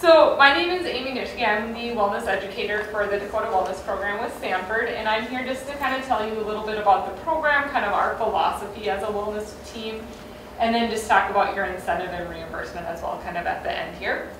So my name is Amy Nitschke. I'm the wellness educator for the Dakota Wellness Program with Sanford, and I'm here just to kind of tell you a little bit about the program, kind of our philosophy as a wellness team, and then just talk about your incentive and reimbursement as well, kind of at the end here.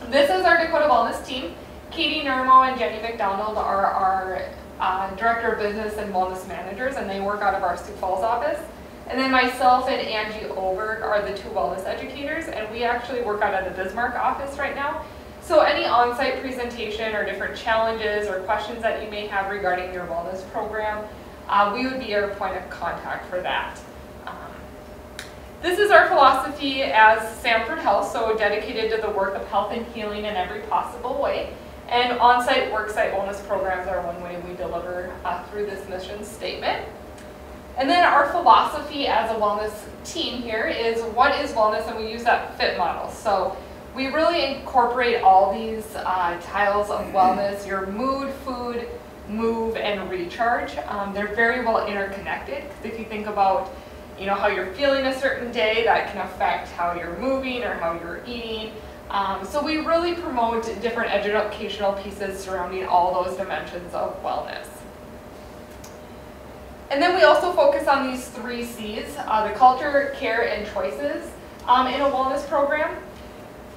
This is our Dakota Wellness team. Katie Nermo and Jenny McDonald are our Director of Business and Wellness Managers, and they work out of our Sioux Falls office. And then myself and Angie Oberg are the two wellness educators, and we actually work out of the Bismarck office right now. So any on-site presentation or different challenges or questions that you may have regarding your wellness program, we would be your point of contact for that. This is our philosophy as Sanford Health, so dedicated to the work of health and healing in every possible way. And on-site worksite wellness programs are one way we deliver through this mission statement. And then our philosophy as a wellness team here is what is wellness, and we use that FIT model. So we really incorporate all these tiles of wellness, your mood, food, move, and recharge. They're very well interconnected, because if you think about how you're feeling a certain day, that can affect how you're moving or how you're eating. So we really promote different educational pieces surrounding all those dimensions of wellness. And then we also focus on these 3 C's, the culture, care, and choices in a wellness program.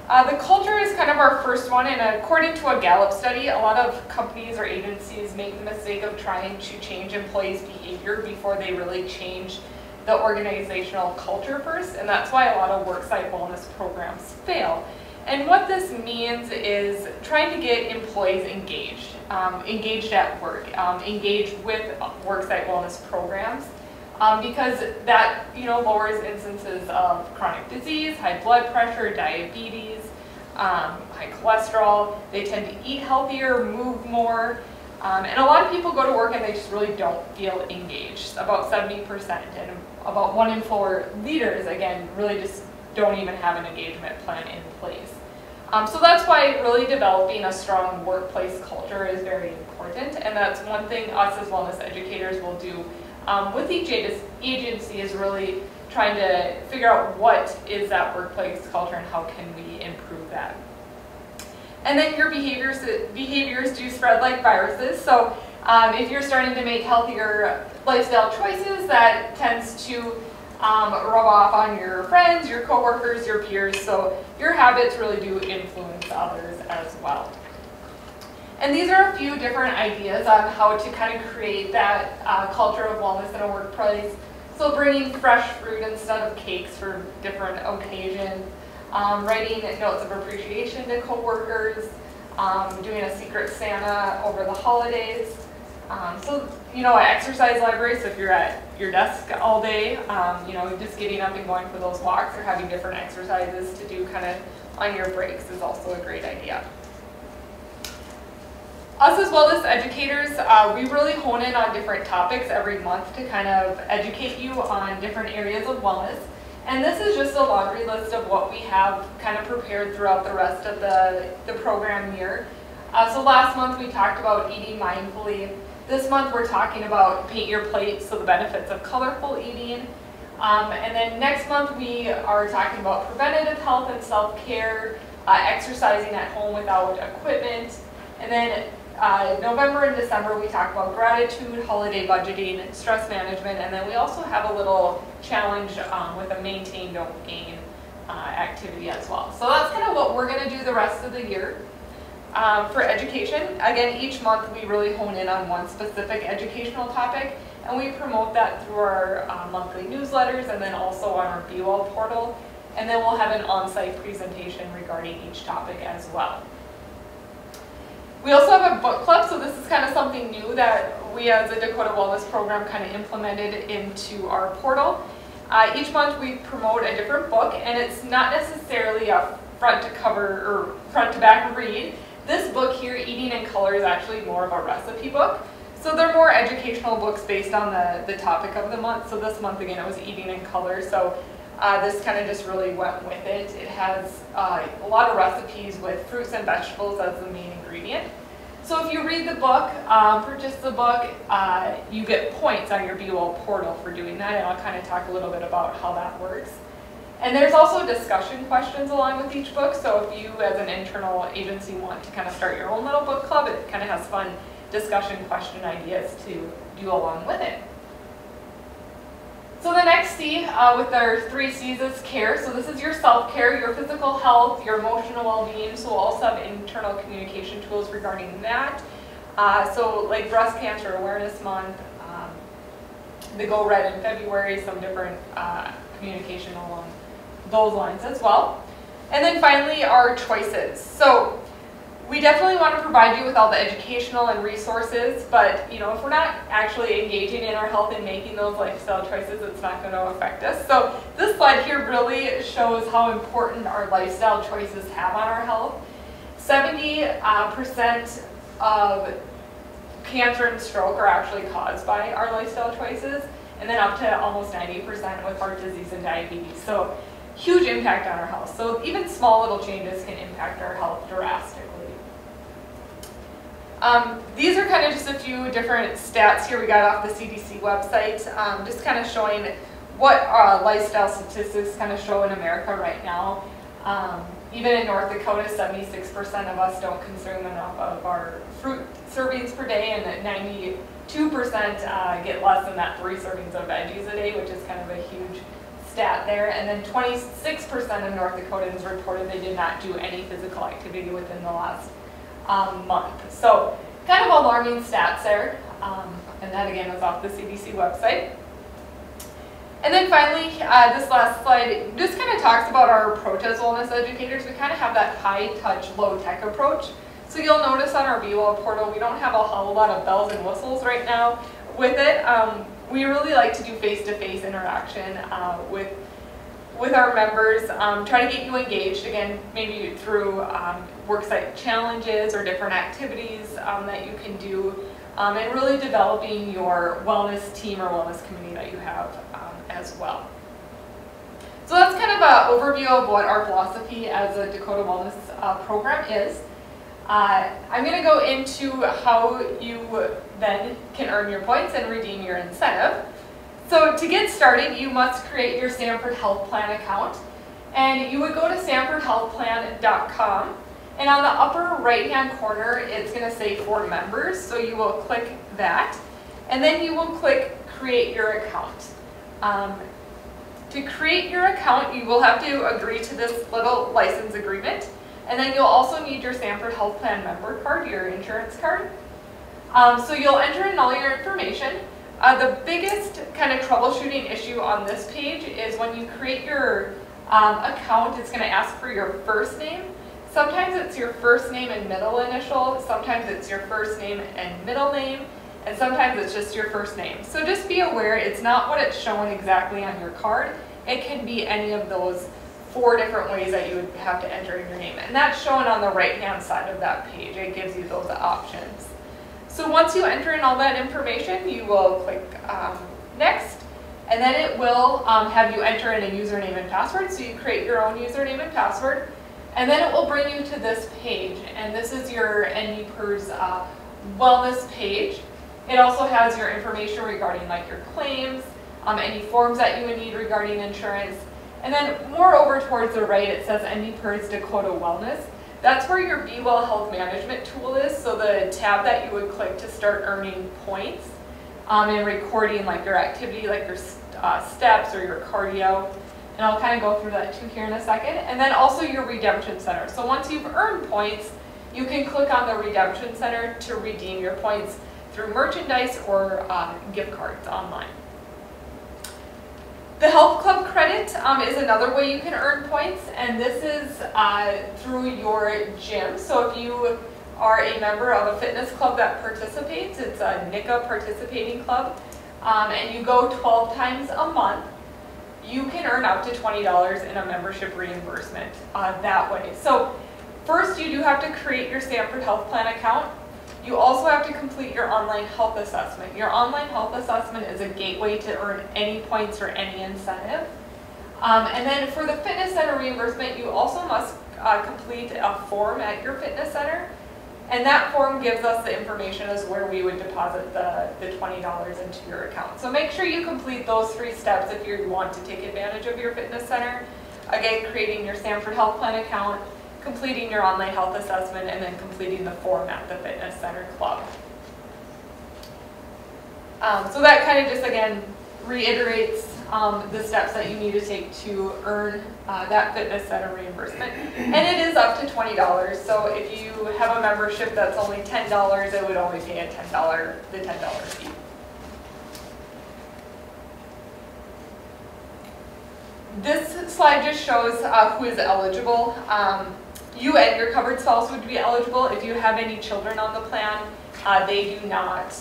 The culture is kind of our first one, and according to a Gallup study, a lot of companies or agencies make the mistake of trying to change employees' behavior before they really change the organizational culture first, and that's why a lot of worksite wellness programs fail. And what this means is trying to get employees engaged, engaged at work, engaged with worksite wellness programs, because that lowers instances of chronic disease, high blood pressure, diabetes, high cholesterol. They tend to eat healthier, move more, and a lot of people go to work and they just really don't feel engaged. About 70%, and about 1 in 4 leaders, again, really just don't even have an engagement plan in place. So that's why really developing a strong workplace culture is very important, and that's one thing us as wellness educators will do with each agency, is really trying to figure out what is that workplace culture and how can we improve that. And then your behaviors do spread like viruses, so if you're starting to make healthier lifestyle choices, that tends to rub off on your friends, your coworkers, your peers, so your habits really do influence others as well. And these are a few different ideas on how to kind of create that culture of wellness in a workplace. So bringing fresh fruit instead of cakes for different occasions, writing notes of appreciation to coworkers, doing a secret Santa over the holidays. So exercise library, so if you're at your desk all day, just getting up and going for those walks or having different exercises to do kind of on your breaks is also a great idea. Us as wellness educators, we really hone in on different topics every month to kind of educate you on different areas of wellness. And this is just a laundry list of what we have kind of prepared throughout the rest of the program year. So last month we talked about eating mindfully. This month we're talking about paint your plate, so the benefits of colorful eating. And then next month we are talking about preventative health and self-care, exercising at home without equipment. And then November and December we talk about gratitude, holiday budgeting, stress management, and then we also have a little challenge with a maintain, don't gain activity as well. So that's kind of what we're going to do the rest of the year. For education, again, each month we really hone in on one specific educational topic, and we promote that through our monthly newsletters and then also on our BeWell portal, and then we'll have an on-site presentation regarding each topic as well. We also have a book club, so this is kind of something new that we as a Dakota Wellness Program kind of implemented into our portal. Each month we promote a different book, and it's not necessarily a front to cover or front to back read. This book here, Eating in Color, is actually more of a recipe book. So they're more educational books based on the topic of the month. So this month, again, it was Eating in Color. So this kind of just really went with it. It has a lot of recipes with fruits and vegetables as the main ingredient. So if you read the book, purchase the book, you get points on your BeWell portal for doing that, and I'll kind of talk a little bit about how that works. And there's also discussion questions along with each book, so if you as an internal agency want to kind of start your own little book club, it kind of has fun discussion question ideas to do along with it. So the next C with our 3 C's is care. So this is your self-care, your physical health, your emotional well-being. So we'll also have internal communication tools regarding that. So like Breast Cancer Awareness Month, the Go Red in February, some different communication along those lines as well. And then finally, our choices. So we definitely want to provide you with all the educational and resources, but you know, if we're not actually engaging in our health and making those lifestyle choices, it's not going to affect us. So this slide here really shows how important our lifestyle choices have on our health. 70% of cancer and stroke are actually caused by our lifestyle choices, and then up to almost 90% with heart disease and diabetes. So huge impact on our health. So even small little changes can impact our health drastically. These are kind of just a few different stats here we got off the CDC website, just kind of showing what lifestyle statistics kind of show in America right now. Even in North Dakota, 76% of us don't consume enough of our fruit servings per day, and 92% get less than that 3 servings of veggies a day, which is kind of a huge stat there. And then 26% of North Dakotans reported they did not do any physical activity within the last month. So kind of alarming stats there. And that again was off the CDC website. And then finally, this last slide just kind of talks about our approach as wellness educators. We kind of have that high-touch, low-tech approach. So you'll notice on our BeWell portal, we don't have a whole lot of bells and whistles right now with it. We really like to do face-to-face interaction with our members, try to get you engaged, again, maybe through worksite challenges or different activities that you can do, and really developing your wellness team or wellness community that you have as well. So that's kind of an overview of what our philosophy as a Dakota Wellness program is. I'm going to go into how you then can earn your points and redeem your incentive. So to get started, you must create your Sanford Health Plan account, and you would go to sanfordhealthplan.com, and on the upper right hand corner it's going to say for members, so you will click that, and then you will click create your account. To create your account, you will have to agree to this little license agreement, and then you'll also need your Sanford Health Plan member card, your insurance card. So you'll enter in all your information. The biggest kind of troubleshooting issue on this page is when you create your account, it's going to ask for your first name. Sometimes it's your first name and middle initial, sometimes it's your first name and middle name, and sometimes it's just your first name. So just be aware, it's not what it's showing exactly on your card. It can be any of those 4 different ways that you would have to enter in your name. And that's shown on the right-hand side of that page. It gives you those options. So once you enter in all that information, you will click next, and then it will have you enter in a username and password. So you create your own username and password, and then it will bring you to this page. And this is your NDPERS wellness page. It also has your information regarding like your claims, any forms that you would need regarding insurance. And then more over towards the right, it says NDPERS Dakota Wellness. That's where your BeWell Health Management tool is, so the tab that you would click to start earning points and recording like your activity, like your steps or your cardio. And I'll kind of go through that too here in a second. And then also your Redemption Center. So once you've earned points, you can click on the Redemption Center to redeem your points through merchandise or gift cards online. The Health Club credit is another way you can earn points, and this is through your gym. So if you are a member of a fitness club that participates, it's a NICA participating club, and you go 12 times a month, you can earn up to $20 in a membership reimbursement that way. So first you do have to create your Sanford Health Plan account. You also have to complete your online health assessment. Your online health assessment is a gateway to earn any points or any incentive. And then for the fitness center reimbursement, you also must complete a form at your fitness center. And that form gives us the information as where we would deposit the $20 into your account. So make sure you complete those 3 steps if you want to take advantage of your fitness center. again, creating your Sanford Health Plan account, completing your online health assessment, and then completing the form at the Fitness Center Club. So that kind of just, again, reiterates the steps that you need to take to earn that Fitness Center reimbursement. And it is up to $20, so if you have a membership that's only $10, it would only pay the $10 fee. This slide just shows who is eligible. You and your covered spouse would be eligible. If you have any children on the plan, they do not.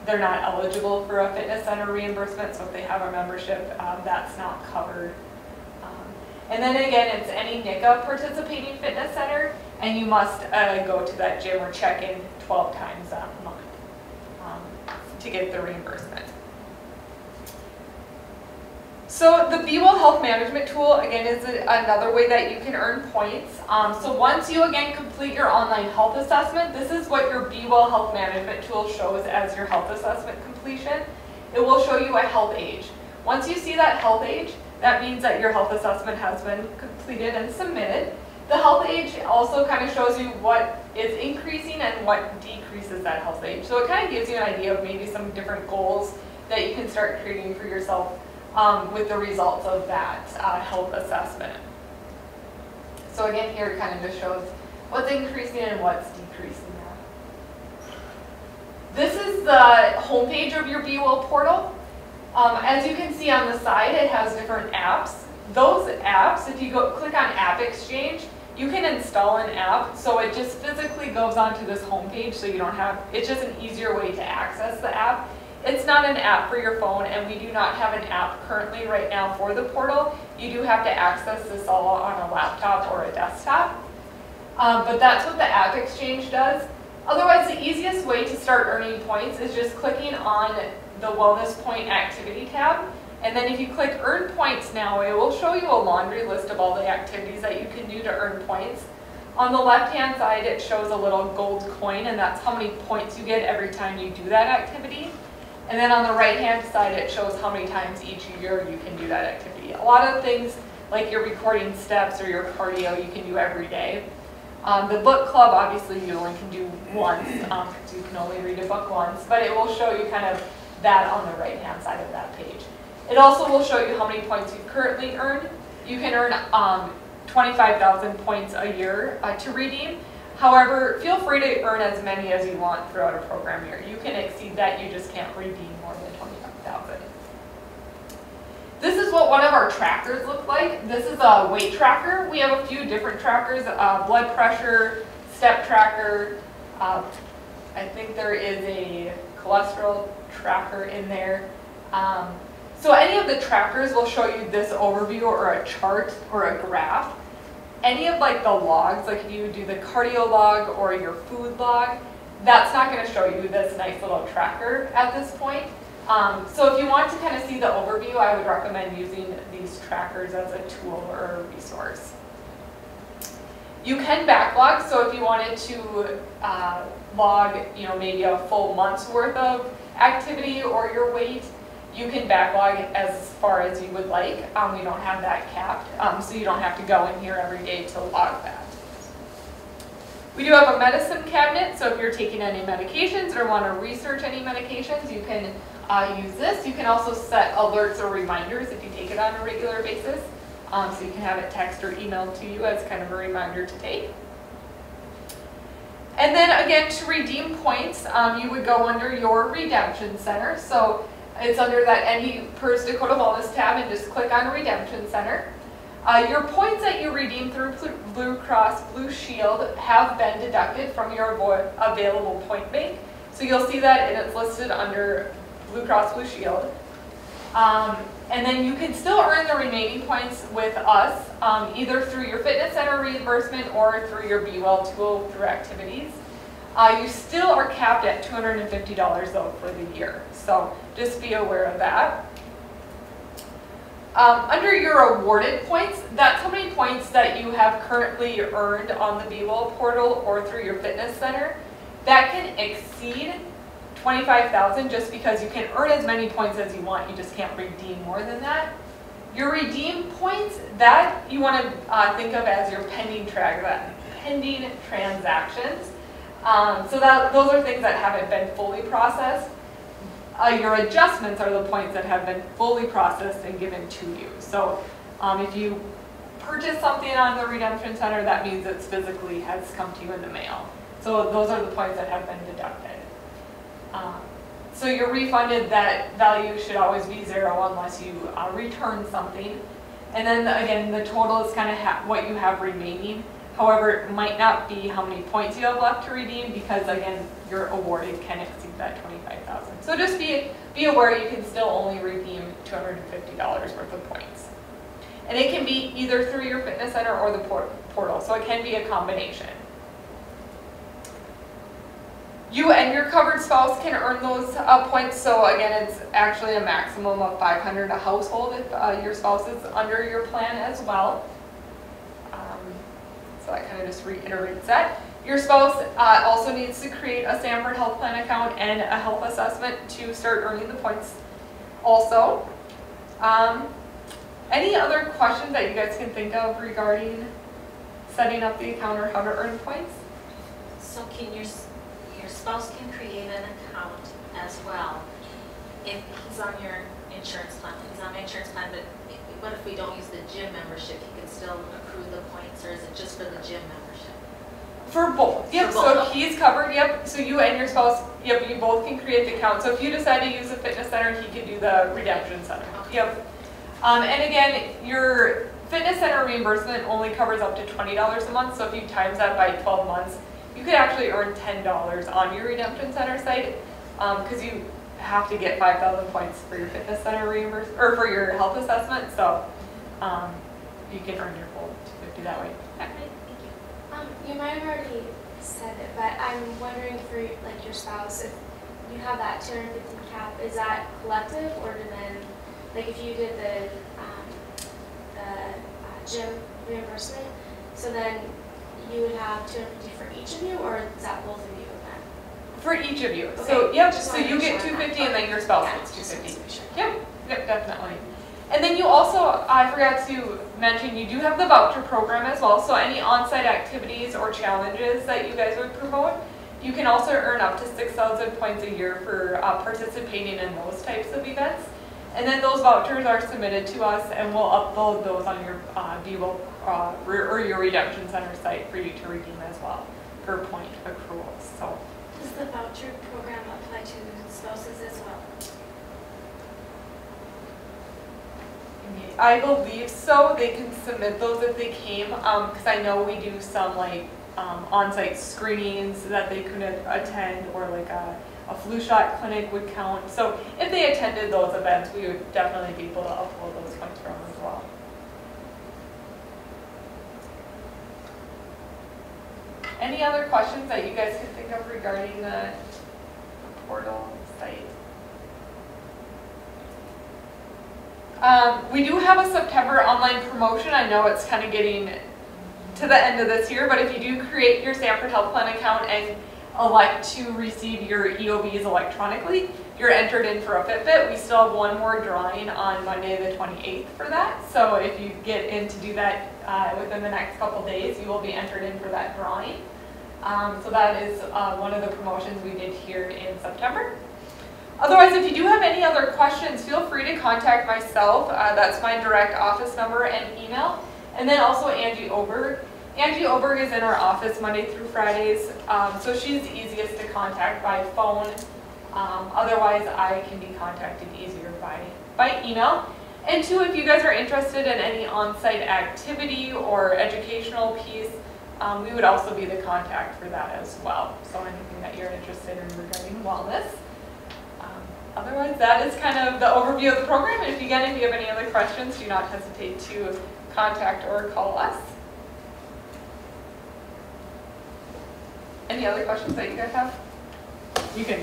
They're not eligible for a Fitness Center reimbursement, so if they have a membership, that's not covered. And then again, it's any NICA participating fitness center, and you must go to that gym or check in 12 times a month to get the reimbursement. So the Be Well Health Management tool, again, is another way that you can earn points. So once you, again, complete your online health assessment, this is what your Be Well Health Management tool shows as your health assessment completion. It will show you a health age. Once you see that health age, that means that your health assessment has been completed and submitted. The health age also kind of shows you what is increasing and what decreases that health age. So it kind of gives you an idea of maybe some different goals that you can start creating for yourself with the results of that health assessment. So again, here it kind of just shows what's increasing and what's decreasing there. This is the homepage of your Be Well portal. As you can see on the side, it has different apps. Those apps, if you click on App Exchange, you can install an app, so it just physically goes onto this homepage, so you don't have, it's just an easier way to access the app. It's not an app for your phone, and we do not have an app currently right now for the portal. You do have to access this all on a laptop or a desktop. But that's what the App Exchange does. Otherwise, the easiest way to start earning points is just clicking on the Wellness Point Activity tab. And then if you click Earn Points Now, it will show you a laundry list of all the activities that you can do to earn points. On the left-hand side, it shows a little gold coin, and that's how many points you get every time you do that activity. And then on the right-hand side, it shows how many times each year you can do that activity. A lot of things, like your recording steps or your cardio, you can do every day. The book club, obviously, you only can do once, because you can only read a book once, but it will show you kind of that on the right-hand side of that page. It also will show you how many points you've currently earned. You can earn 25,000 points a year to redeem. However, feel free to earn as many as you want throughout a program year. You can exceed that, you just can't redeem more than 25,000. This is what one of our trackers look like. This is a weight tracker. We have a few different trackers, blood pressure, step tracker. I think there is a cholesterol tracker in there. So any of the trackers will show you this overview or a chart or a graph. Any of like the logs, like if you do the cardio log or your food log, that's not going to show you this nice little tracker at this point. So if you want to kind of see the overview, I would recommend using these trackers as a tool or a resource. You can backlog, so if you wanted to log, maybe a full month's worth of activity or your weight, you can backlog as far as you would like. We don't have that capped, so you don't have to go in here every day to log that. We do have a medicine cabinet, so if you're taking any medications or want to research any medications, you can use this. You can also set alerts or reminders if you take it on a regular basis, so you can have it text or emailed to you as kind of a reminder to take. And then again, to redeem points, you would go under your Redemption Center. So it's under that ND PERS Dakota Wellness tab, and just click on Redemption Center. Your points that you redeem through Blue Cross Blue Shield have been deducted from your available point bank. So you'll see that, and it's listed under Blue Cross Blue Shield. And then you can still earn the remaining points with us, either through your fitness center reimbursement or through your Be Well tool through activities. You still are capped at $250 though for the year, so just be aware of that. Under your awarded points, that's how many points that you have currently earned on the Be Well portal or through your fitness center. That can exceed 25,000 just because you can earn as many points as you want, you just can't redeem more than that. Your redeem points, that you want to think of as your pending transactions. So those are things that haven't been fully processed. Your adjustments are the points that have been fully processed and given to you. So if you purchase something on the Redemption Center, that means it physically has come to you in the mail. So those are the points that have been deducted. So you're refunded. That value should always be 0 unless you return something. And then again, the total is kind of what you have remaining. However, it might not be how many points you have left to redeem because again, your awarded can exceed that $25,000. So just be aware you can still only redeem $250 worth of points. And it can be either through your fitness center or the portal, so it can be a combination. You and your covered spouse can earn those points. So again, it's actually a maximum of $500 a household if your spouse is under your plan as well. So that kind of just reiterates that. Your spouse also needs to create a Sanford Health Plan account and a health assessment to start earning the points also. Any other questions that you guys can think of regarding setting up the account or how to earn points? So can your spouse can create an account as well if he's on your insurance plan. He's on my insurance plan, but what if we don't use the gym membership? He can still accrue the points, or is it just for the gym membership? For both. Yep. For both. So if he's covered, yep. So you and your spouse, yep, you both can create the account. So if you decide to use a fitness center, he can do the Redemption Center. Okay. Yep. And again, your fitness center reimbursement only covers up to $20 a month. So if you times that by 12 months, you could actually earn $10 on your Redemption Center site because you have to get 5,000 points for your fitness center reimbursement or for your health assessment. So you can earn your full $250 that way. Thank you. You might have already said it, but I'm wondering for like your spouse, if you have that 250 cap, is that collective, or do then, like if you did the gym reimbursement, so then you would have 250 for each of you, or is that both of you then? For each of you. Okay. So yep. So you get 250, and then your spouse gets 250. Yep. Yep. Definitely. And then you also, I forgot to mention, you do have the voucher program as well. So any on-site activities or challenges that you guys would promote, you can also earn up to 6,000 points a year for participating in those types of events. And then those vouchers are submitted to us, and we'll upload those on your or your Redemption Center site for you to redeem as well for point accruals. So does the voucher program apply to spouses as well? I believe so. They can submit those if they came, because I know we do some like on-site screenings that they could attend, or like a flu shot clinic would count. So if they attended those events, we would definitely be able to upload those points from as well. Any other questions that you guys can think of regarding the portal site? We do have a September online promotion. I know it's kind of getting to the end of this year, but if you do create your Sanford Health Plan account and elect to receive your EOBs electronically, you're entered in for a Fitbit. We still have one more drawing on Monday the 28th for that. So if you get in to do that within the next couple days, you will be entered in for that drawing. So that is one of the promotions we did here in September. Otherwise, if you do have any other questions, feel free to contact myself. That's my direct office number and email. And then also Angie Oberg. Angie Oberg is in our office Monday through Fridays, so she's the easiest to contact by phone. Otherwise, I can be contacted easier by email. And two, if you guys are interested in any on-site activity or educational piece, we would also be the contact for that as well. So anything that you're interested in regarding wellness. Otherwise, that is kind of the overview of the program. And if you have any other questions, do not hesitate to contact or call us. Any other questions that you guys have? You can.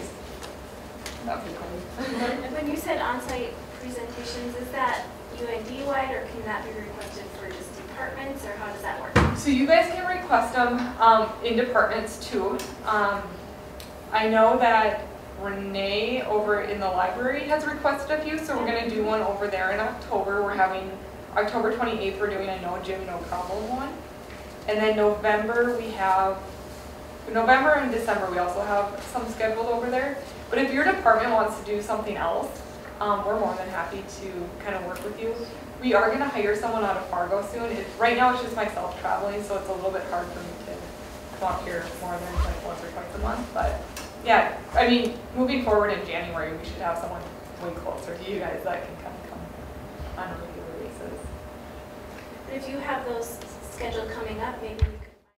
When you said on-site presentations, is that UID-wide, or can that be requested for just departments, or how does that work? So you guys can request them in departments too. I know that Renee over in the library has requested a few, so we're going to do one over there in October. We're having October 28th, we're doing a no gym, no problem one. And then November and December we also have some scheduled over there. But if your department wants to do something else, we're more than happy to kind of work with you. We are going to hire someone out of Fargo soon. Right now it's just myself traveling, so it's a little bit hard for me to come up here more than like once or twice a month. But yeah, I mean, moving forward in January, we should have someone way closer to you guys that can kind of come on a regular basis. If you have those scheduled coming up, maybe we